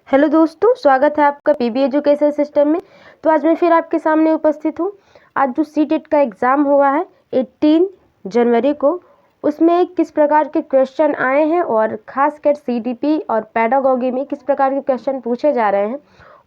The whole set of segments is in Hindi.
हेलो दोस्तों, स्वागत है आपका पीबी एजुकेशन सिस्टम में। तो आज मैं फिर आपके सामने उपस्थित हूँ। आज जो सीटेट का एग्ज़ाम हुआ है 18 जनवरी को, उसमें किस प्रकार के क्वेश्चन आए हैं और ख़ासकर सीडीपी और पेडागॉजी में किस प्रकार के क्वेश्चन पूछे जा रहे हैं,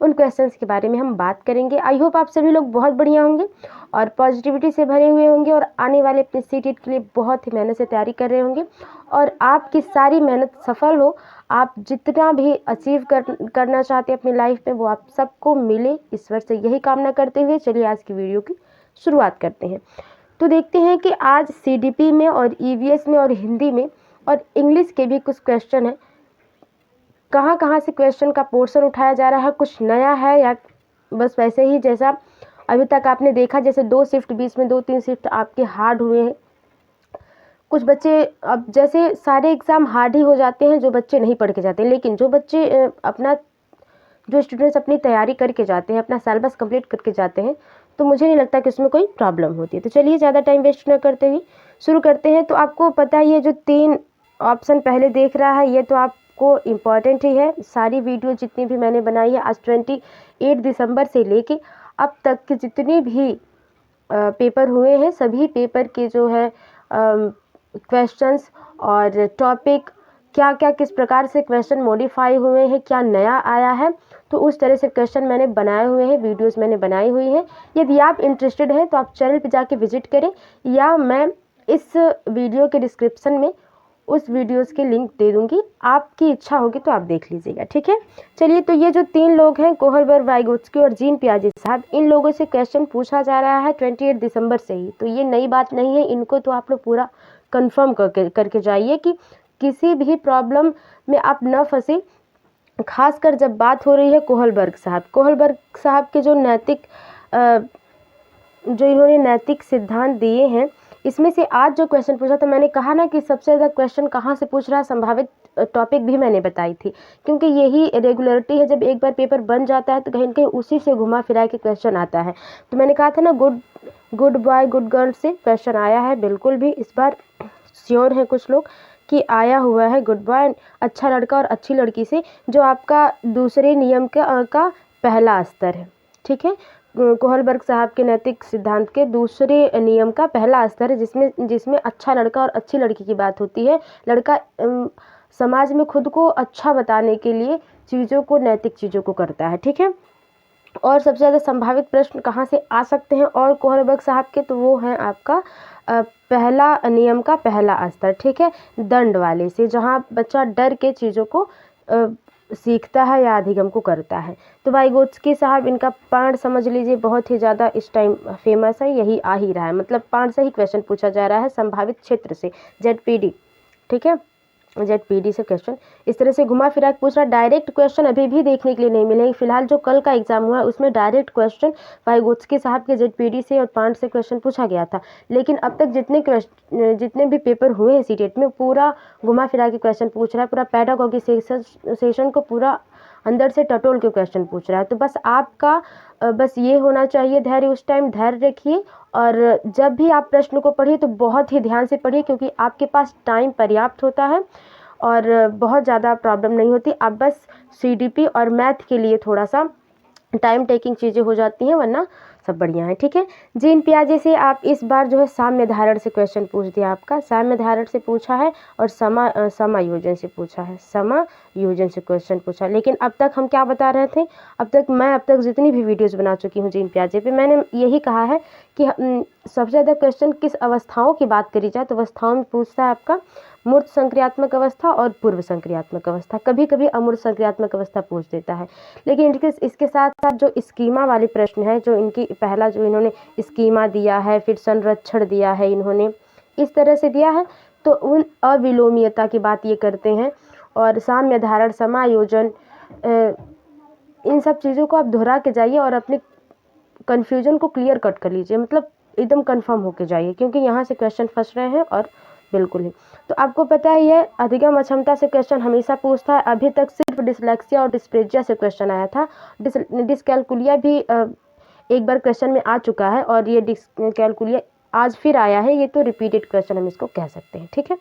उन क्वेश्चंस के बारे में हम बात करेंगे। आई होप आप सभी लोग बहुत बढ़िया होंगे और पॉजिटिविटी से भरे हुए होंगे और आने वाले अपने सीटेट के लिए बहुत ही मेहनत से तैयारी कर रहे होंगे और आपकी सारी मेहनत सफल हो। आप जितना भी अचीव करना चाहते हैं अपनी लाइफ में, वो आप सबको मिले, ईश्वर से यही कामना करते हुए चलिए आज की वीडियो की शुरुआत करते हैं। तो देखते हैं कि आज सीडीपी में और ईवीएस में और हिंदी में और इंग्लिश के भी कुछ क्वेश्चन हैं, कहाँ कहाँ से क्वेश्चन का पोर्शन उठाया जा रहा है, कुछ नया है या बस वैसे ही जैसा अभी तक आपने देखा। जैसे 2 शिफ्ट बीच में 2-3 शिफ्ट आपके हार्ड हुए हैं। कुछ बच्चे, अब जैसे सारे एग्ज़ाम हार्ड ही हो जाते हैं जो बच्चे नहीं पढ़ के जाते, लेकिन जो बच्चे जो स्टूडेंट्स अपनी तैयारी करके जाते हैं, अपना सिलेबस कंप्लीट करके जाते हैं, तो मुझे नहीं लगता कि उसमें कोई प्रॉब्लम होती है। तो चलिए ज़्यादा टाइम वेस्ट न करते हुए शुरू करते हैं। तो आपको पता ही है, जो 3 ऑप्शन पहले देख रहा है ये तो आपको इम्पॉर्टेंट ही है। सारी वीडियो जितनी भी मैंने बनाई है आज 28 दिसंबर से लेके अब तक के जितने भी पेपर हुए हैं, सभी पेपर के जो है क्वेश्चंस और टॉपिक, क्या क्या किस प्रकार से क्वेश्चन मॉडिफाई हुए हैं, क्या नया आया है, तो उस तरह से क्वेश्चन मैंने बनाए हुए हैं, वीडियोस मैंने बनाई हुई हैं। यदि आप इंटरेस्टेड हैं तो आप चैनल पे जाके विजिट करें या मैं इस वीडियो के डिस्क्रिप्शन में उस वीडियोस के लिंक दे दूंगी, आपकी इच्छा होगी तो आप देख लीजिएगा, ठीक है। चलिए, तो ये जो 3 लोग हैं, कोहलबर्ग, वाइगोत्स्की और जीन पियाजे साहब, इन लोगों से क्वेश्चन पूछा जा रहा है 28 दिसंबर से ही। तो ये नई बात नहीं है, इनको तो आप लोग पूरा कंफर्म करके जाइए कि किसी भी प्रॉब्लम में आप न फंसे। खासकर जब बात हो रही है कोहलबर्ग साहब के जो इन्होंने नैतिक सिद्धांत दिए हैं, इसमें से आज जो क्वेश्चन पूछा था, मैंने कहा ना कि सबसे ज़्यादा क्वेश्चन कहाँ से पूछ रहा है, संभावित टॉपिक भी मैंने बताई थी, क्योंकि यही रेगुलरिटी है। जब एक बार पेपर बन जाता है तो कहीं ना कहीं उसी से घुमा फिरा के क्वेश्चन आता है। तो मैंने कहा था ना, गुड बॉय गुड गर्ल से क्वेश्चन आया है, बिल्कुल भी इस बार श्योर है कुछ लोग कि आया हुआ है गुड बॉय, अच्छा लड़का और अच्छी लड़की से, जो आपका दूसरे नियम का पहला स्तर है, ठीक है। कोहलबर्ग साहब के नैतिक सिद्धांत के दूसरे नियम का पहला स्तर है, जिसमें अच्छा लड़का और अच्छी लड़की की बात होती है। लड़का समाज में खुद को अच्छा बताने के लिए चीज़ों को, नैतिक चीज़ों को करता है, ठीक है। और सबसे ज़्यादा संभावित प्रश्न कहाँ से आ सकते हैं और कोहलबर्ग साहब के, तो वो हैं आपका पहला नियम का पहला स्तर, ठीक है, दंड वाले से, जहाँ बच्चा डर के चीज़ों को सीखता है या अधिगम को करता है। तो वाइगोत्स्की साहब, इनका पाठ समझ लीजिए, बहुत ही ज़्यादा इस टाइम फेमस है, यही आ ही रहा है, मतलब पाठ से ही क्वेश्चन पूछा जा रहा है, संभावित क्षेत्र से, जेडपीडी, ठीक है, जेडपीडी से क्वेश्चन इस तरह से घुमा फिरा के पूछ रहा है। डायरेक्ट क्वेश्चन अभी भी देखने के लिए नहीं मिलेंगे। फिलहाल जो कल का एग्जाम हुआ है उसमें डायरेक्ट क्वेश्चन वाइगोत्स्की साहब के जेडपीडी से और पांच से क्वेश्चन पूछा गया था, लेकिन अब तक जितने भी पेपर हुए हैं सीटेट में, पूरा घुमा फिरा के क्वेश्चन पूछ रहा है, पूरा पेडागॉजी सेशन को पूरा अंदर से टटोल के क्वेश्चन पूछ रहा है। तो बस आपका बस ये होना चाहिए धैर्य, उस टाइम धैर्य रखिए और जब भी आप प्रश्न को पढ़िए तो बहुत ही ध्यान से पढ़िए, क्योंकि आपके पास टाइम पर्याप्त होता है और बहुत ज़्यादा प्रॉब्लम नहीं होती। आप बस सीडीपी और मैथ के लिए थोड़ा सा टाइम टेकिंग चीज़ें हो जाती हैं, वरना सब बढ़िया है, ठीक है। जीन पियाजे से आप इस बार जो है साम्य धारण से क्वेश्चन पूछ दिया, आपका साम्य धारण से पूछा है और समायोजन से पूछा है, समायोजन से क्वेश्चन पूछा। लेकिन अब तक हम क्या बता रहे थे, अब तक जितनी भी वीडियोस बना चुकी हूँ जीन पियाजे पे, मैंने यही कहा है कि सबसे ज़्यादा क्वेश्चन किस अवस्थाओं की बात करी जाए तो अवस्थाओं में पूछता है आपका मूर्त संक्रियात्मक अवस्था और पूर्व संक्रियात्मक अवस्था, कभी कभी अमूर्त संक्रियात्मक अवस्था पूछ देता है। लेकिन इसके साथ साथ जो स्कीमा वाले प्रश्न है, जो इनकी पहला जो इन्होंने स्कीमा दिया है, फिर संरक्षण दिया है, इन्होंने इस तरह से दिया है, तो उन अविलोमीयता की बात ये करते हैं और साम्य धारण, समायोजन, इन सब चीज़ों को आप दोहरा के जाइए और अपने कन्फ्यूजन को क्लियर कट कर लीजिए, मतलब एकदम कंफर्म होके जाइए, क्योंकि यहाँ से क्वेश्चन फंस रहे हैं और बिल्कुल ही। तो आपको पता है ये अधिगम अक्षमता से क्वेश्चन हमेशा पूछता है। अभी तक सिर्फ डिसलेक्सिया और डिस्प्रेजिया से क्वेश्चन आया था। डिसकैलकुलिया भी एक बार क्वेश्चन में आ चुका है और ये डिसकैलकुलिया आज फिर आया है। ये तो रिपीटेड क्वेश्चन हम इसको कह सकते हैं, ठीक है,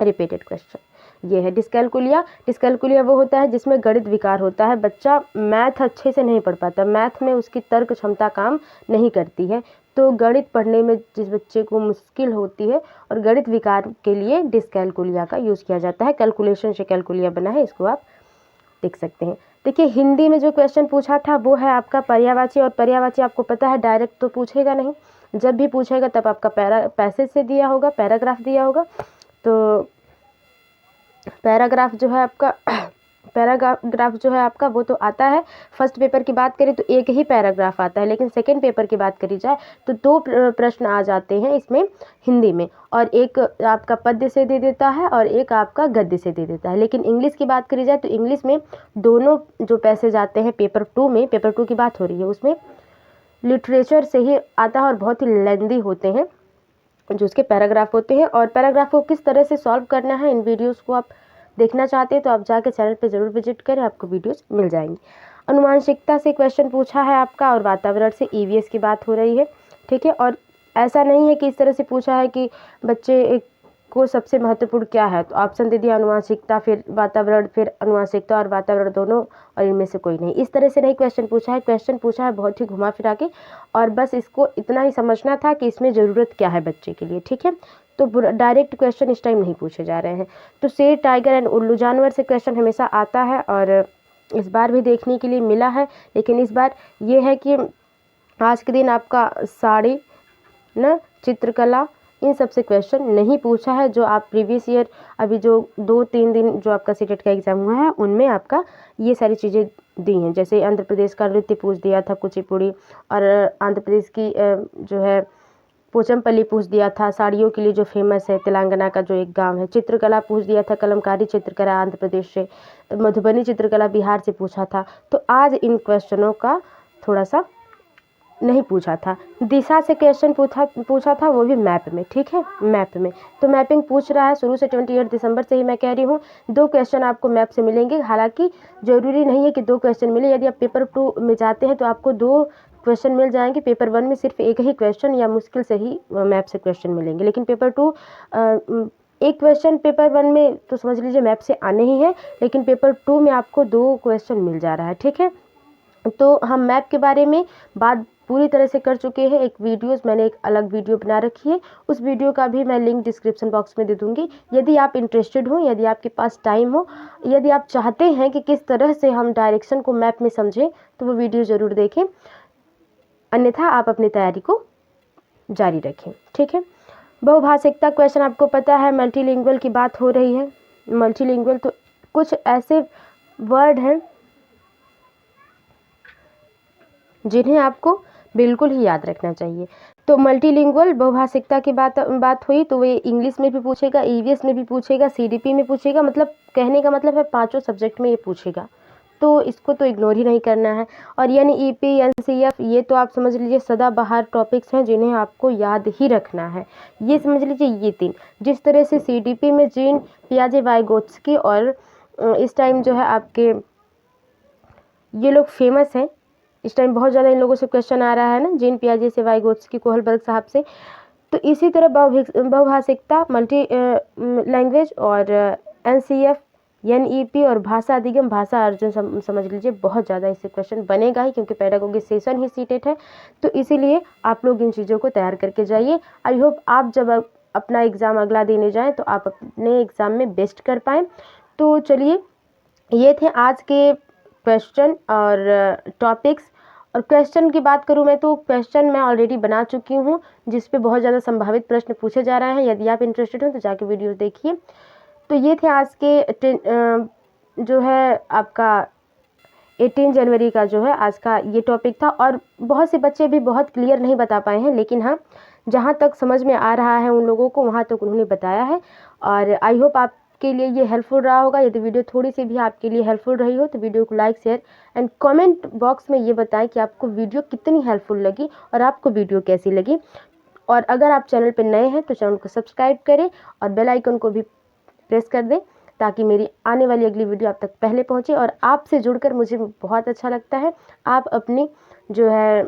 रिपीटेड क्वेश्चन। ये है डिस्कैलकुलिया। डिस्कैलकुलिया वो होता है जिसमें गणित विकार होता है, बच्चा मैथ अच्छे से नहीं पढ़ पाता, मैथ में उसकी तर्क क्षमता काम नहीं करती है, तो गणित पढ़ने में जिस बच्चे को मुश्किल होती है और गणित विकार के लिए डिस्कैलकुलिया का यूज़ किया जाता है। कैलकुलेशन से कैलकुलिया बना है, इसको आप देख सकते हैं। देखिए हिंदी में जो क्वेश्चन पूछा था वो है आपका पर्यायवाची, और पर्यायवाची आपको पता है डायरेक्ट तो पूछेगा नहीं, जब भी पूछेगा तब आपका पैसेज से दिया होगा, पैराग्राफ दिया होगा। तो पैराग्राफ जो है आपका वो तो आता है। फर्स्ट पेपर की बात करें तो एक ही पैराग्राफ आता है, लेकिन सेकंड पेपर की बात करी जाए तो 2 प्रश्न आ जाते हैं इसमें हिंदी में, और एक आपका पद्य से दे देता है और एक आपका गद्य से दे देता है। लेकिन इंग्लिश की बात करी जाए तो इंग्लिश में दोनों जो पैसेज आते हैं पेपर 2 में, पेपर 2 की बात हो रही है, उसमें लिटरेचर से ही आता है और बहुत ही लेंदी होते हैं जो उसके पैराग्राफ होते हैं। और पैराग्राफ को किस तरह से सॉल्व करना है, इन वीडियोस को आप देखना चाहते हैं तो आप जाके चैनल पे ज़रूर विजिट करें, आपको वीडियोस मिल जाएंगी। अनुवांशिकता से क्वेश्चन पूछा है आपका, और वातावरण से ईवीएस की बात हो रही है, ठीक है। और ऐसा नहीं है कि इस तरह से पूछा है कि बच्चे को सबसे महत्वपूर्ण क्या है, तो ऑप्शन दे दिया अनुवांशिकता, फिर वातावरण, फिर अनुवांशिकता और वातावरण दोनों, और इनमें से कोई नहीं। इस तरह से नहीं क्वेश्चन पूछा है, क्वेश्चन पूछा है बहुत ही घुमा फिरा के, और बस इसको इतना ही समझना था कि इसमें ज़रूरत क्या है बच्चे के लिए, ठीक है। तो डायरेक्ट क्वेश्चन इस टाइम नहीं पूछे जा रहे हैं। तो शेर, टाइगर एंड उल्लू जानवर से क्वेश्चन हमेशा आता है, और इस बार भी देखने के लिए मिला है। लेकिन इस बार ये है कि आज के दिन आपका साड़ी न चित्रकला इन सब से क्वेश्चन नहीं पूछा है, जो आप प्रीवियस ईयर अभी जो 2-3 दिन जो आपका सीटेट का एग्ज़ाम हुआ है उनमें आपका ये सारी चीज़ें दी हैं। जैसे आंध्र प्रदेश का नृत्य पूछ दिया था, कुचिपुड़ी, और आंध्र प्रदेश की जो है पोचमपल्ली पूछ दिया था, साड़ियों के लिए जो फेमस है तेलंगाना का जो एक गांव है। चित्रकला पूछ दिया था, कलमकारी चित्रकला आंध्र प्रदेश से, मधुबनी चित्रकला बिहार से पूछा था। तो आज इन क्वेश्चनों का थोड़ा सा नहीं पूछा था। दिशा से क्वेश्चन पूछा था, वो भी मैप में, ठीक है, मैप में। तो मैपिंग पूछ रहा है शुरू से, 28 दिसंबर से ही मैं कह रही हूँ 2 क्वेश्चन आपको मैप से मिलेंगे। हालांकि ज़रूरी नहीं है कि 2 क्वेश्चन मिले, यदि आप पेपर 2 में जाते हैं तो आपको 2 क्वेश्चन मिल जाएंगे। पेपर 1 में सिर्फ एक ही क्वेश्चन या मुश्किल से ही मैप से क्वेश्चन मिलेंगे, लेकिन पेपर 2 एक क्वेश्चन पेपर 1 में तो समझ लीजिए मैप से आने ही है, लेकिन पेपर 2 में आपको 2 क्वेश्चन मिल जा रहा है, ठीक है। तो हम मैप के बारे में बात पूरी तरह से कर चुके हैं। एक वीडियोस मैंने एक अलग वीडियो बना रखी है, उस वीडियो का भी मैं लिंक डिस्क्रिप्शन बॉक्स में दे दूंगी। यदि आप इंटरेस्टेड हो, यदि आपके पास टाइम हो, यदि आप चाहते हैं कि किस तरह से हम डायरेक्शन को मैप में समझें, तो वो वीडियो ज़रूर देखें, अन्यथा आप अपनी तैयारी को जारी रखें, ठीक है। बहुभाषिकता क्वेश्चन आपको पता है, मल्टीलिंगुअल की बात हो रही है। मल्टीलिंगुअल तो कुछ ऐसे वर्ड हैं जिन्हें आपको बिल्कुल ही याद रखना चाहिए। तो मल्टीलिंगुअल बहुभाषिकता की बात हुई तो वे इंग्लिश में भी पूछेगा, ईवीएस में भी पूछेगा, सीडीपी में पूछेगा, मतलब कहने का मतलब है 5 सब्जेक्ट में ये पूछेगा, तो इसको तो इग्नोर ही नहीं करना है। और यानी ईपी, एनसीएफ, ये तो आप समझ लीजिए सदाबहार टॉपिक्स हैं जिन्हें आपको याद ही रखना है। ये समझ लीजिए ये 3, जिस तरह से सीडीपी में जीन पियाजे, वाइगोत्स्की, और इस टाइम जो है आपके ये लोग फेमस हैं, इस टाइम बहुत ज़्यादा इन लोगों से क्वेश्चन आ रहा है ना, जीन पियाजे से, वाइगोत्स्की, कोहलबर्ग साहब से। तो इसी तरह बहुभाषिकता, मल्टी लैंग्वेज, और एनसीएफ, एनईपी और भाषा अधिगम, भाषा अर्जुन समझ लीजिए बहुत ज़्यादा इससे क्वेश्चन बनेगा ही, क्योंकि पेडागोगी सेशन ही सीटेट है। तो इसीलिए आप लोग इन चीज़ों को तैयार करके जाइए। आई होप आप जब अपना एग्ज़ाम अगला देने जाएँ तो आप अपने एग्ज़ाम में बेस्ट कर पाएँ। तो चलिए, ये थे आज के क्वेश्चन और टॉपिक्स। और क्वेश्चन की बात करूँ मैं तो क्वेश्चन मैं ऑलरेडी बना चुकी हूँ, जिस पे बहुत ज़्यादा संभावित प्रश्न पूछे जा रहे हैं। यदि आप इंटरेस्टेड हो तो जाके वीडियो देखिए। तो ये थे आज के जो है आपका 18 जनवरी का जो है आज का ये टॉपिक था। और बहुत से बच्चे भी बहुत क्लियर नहीं बता पाए हैं, लेकिन हाँ, जहाँ तक समझ में आ रहा है उन लोगों को वहाँ तक उन्होंने बताया है। और आई होप आपके लिए ये हेल्पफुल रहा होगा। यदि वीडियो थोड़ी सी भी आपके लिए हेल्पफुल रही हो तो वीडियो को like, share and comment box में ये बताएं कि आपको वीडियो कितनी हेल्पफुल लगी और आपको वीडियो कैसी लगी। और अगर आप चैनल पर नए हैं तो चैनल को सब्सक्राइब करें और बेल आइकन को भी प्रेस कर दें, ताकि मेरी आने वाली अगली वीडियो आप तक पहले पहुंचे। और आपसे जुड़कर मुझे बहुत अच्छा लगता है। आप अपनी जो है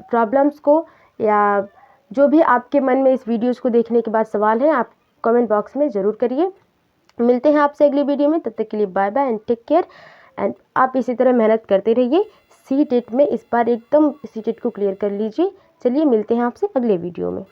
प्रॉब्लम्स को, या जो भी आपके मन में इस वीडियोस को देखने के बाद सवाल है, आप कमेंट बॉक्स में ज़रूर करिए। मिलते हैं आपसे अगली वीडियो में, तब तक के लिए bye bye and take care. And आप इसी तरह मेहनत करते रहिए, सीटेट में इस बार एकदम सीटेट को क्लियर कर लीजिए। चलिए मिलते हैं आपसे अगले वीडियो में।